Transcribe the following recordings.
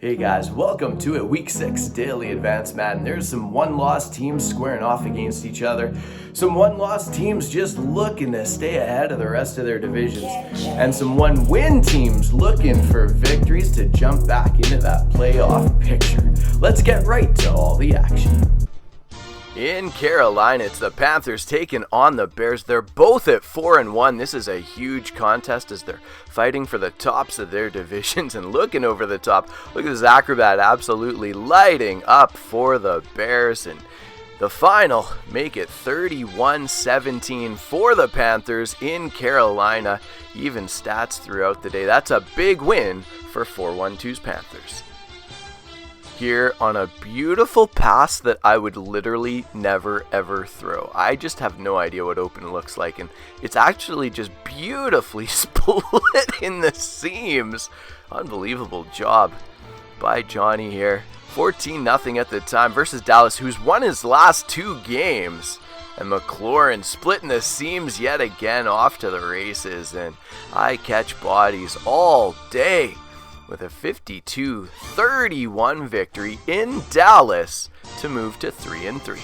Hey guys, welcome to a Week 6 Daily Advanced Madden. There's some one-loss teams squaring off against each other. Some one-loss teams just looking to stay ahead of the rest of their divisions. And some one-win teams looking for victories to jump back into that playoff picture. Let's get right to all the action. In Carolina, it's the Panthers taking on the Bears. They're both at 4-1. This is a huge contest as they're fighting for the tops of their divisions and looking over the top. Look at this acrobat absolutely lighting up for the Bears. And the final, make it 31-17 for the Panthers in Carolina. Even stats throughout the day. That's a big win for 4-1-2's Panthers. Here on a beautiful pass that I would literally never ever throw. I just have no idea what open looks like, and it's actually just beautifully split in the seams. Unbelievable job by Johnny here. 14-0 at the time versus Dallas, who's won his last two games. And McLaurin splitting the seams yet again, off to the races, and I catch bodies all day with a 52-31 victory in Dallas to move to 3-3.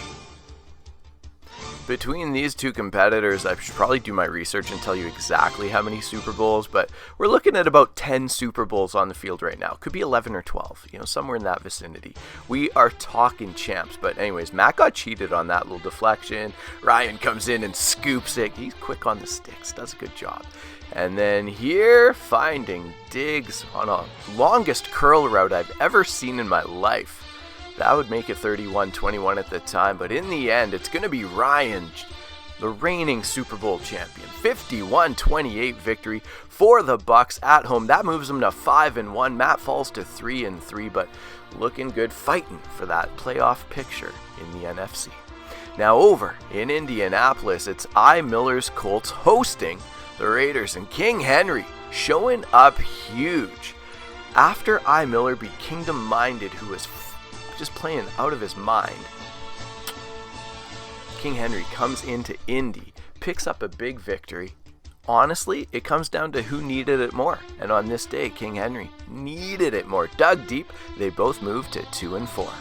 Between these two competitors, I should probably do my research and tell you exactly how many Super Bowls, but we're looking at about 10 Super Bowls on the field right now. Could be 11 or 12, somewhere in that vicinity. We are talking champs, but anyways, Matt got cheated on that little deflection. Ryan comes in and scoops it. He's quick on the sticks, does a good job. And then here, finding Diggs on a longest curl route I've ever seen in my life. That would make it 31-21 at the time, but in the end, it's going to be Ryan, the reigning Super Bowl champion. 51-28 victory for the Bucs at home. That moves them to 5-1. Matt falls to 3-3, but looking good, fighting for that playoff picture in the NFC. Now over in Indianapolis, it's Miller's Colts hosting the Raiders, and King Henry showing up huge. After Miller beat Kingdom Minded, who was just playing out of his mind, King Henry comes into Indy, picks up a big victory. Honestly, it comes down to who needed it more. And on this day, King Henry needed it more. Dug deep, they both moved to 2-4.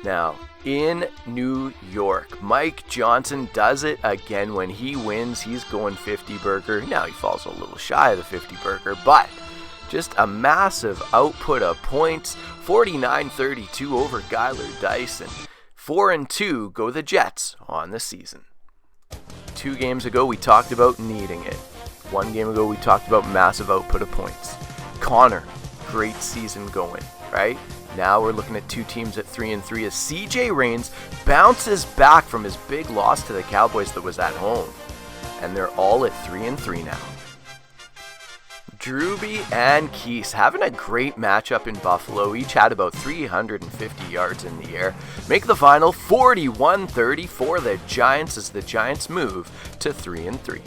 Now, in New York, Mike Johnson does it again. When he wins, he's going 50 burger. Now he falls a little shy of the 50 burger, but just a massive output of points. 49-32 over Guyler Dyson. 4-2 go the Jets on the season. 2 games ago, we talked about needing it. 1 game ago, we talked about massive output of points. Connor, great season going, right? Now we're looking at 2 teams at 3-3 as CJ Reigns bounces back from his big loss to the Cowboys that was at home. And they're all at 3-3 now. Drewby and Keese having a great matchup in Buffalo. Each had about 350 yards in the air. Make the final 41-30 for the Giants as the Giants move to 3-3.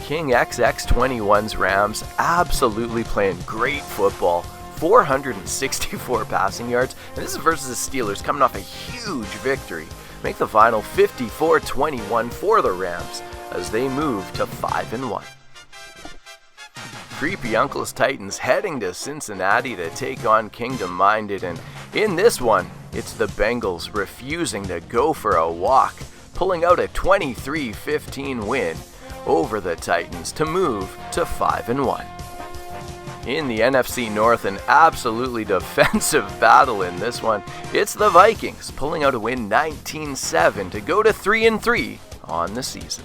King XX21's Rams absolutely playing great football. 464 passing yards, and this is versus the Steelers coming off a huge victory. Make the final 54-21 for the Rams as they move to 5-1. Creepy Uncle's Titans heading to Cincinnati to take on Kingdom Minded, and in this one, it's the Bengals refusing to go for a walk, pulling out a 23-15 win over the Titans to move to 5-1. In the NFC North, an absolutely defensive battle in this one. It's the Vikings pulling out a win 19-7 to go to 3-3 on the season.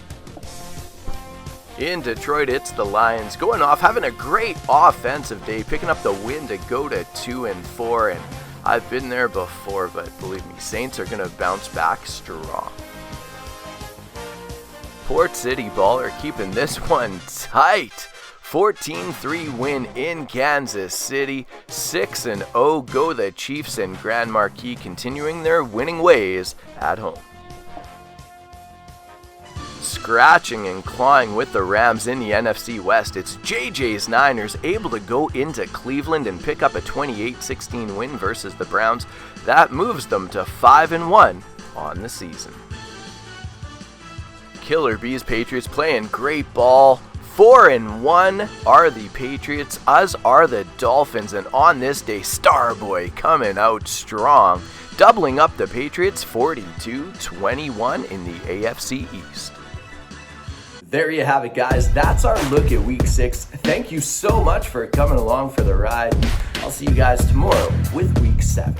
In Detroit, it's the Lions going off, having a great offensive day, picking up the win to go to 2-4. And I've been there before, but believe me, Saints are going to bounce back strong. Port City Baller keeping this one tight. 14-3 win in Kansas City. 6-0 go the Chiefs, and Grand Marquis continuing their winning ways at home. Scratching and clawing with the Rams in the NFC West, it's JJ's Niners able to go into Cleveland and pick up a 28-16 win versus the Browns. That moves them to 5-1 on the season. Killer Bees Patriots playing great ball. 4-1 are the Patriots, as are the Dolphins, and on this day, Starboy coming out strong, doubling up the Patriots 42-21 in the AFC East. There you have it, guys. That's our look at Week 6. Thank you so much for coming along for the ride. I'll see you guys tomorrow with Week 7.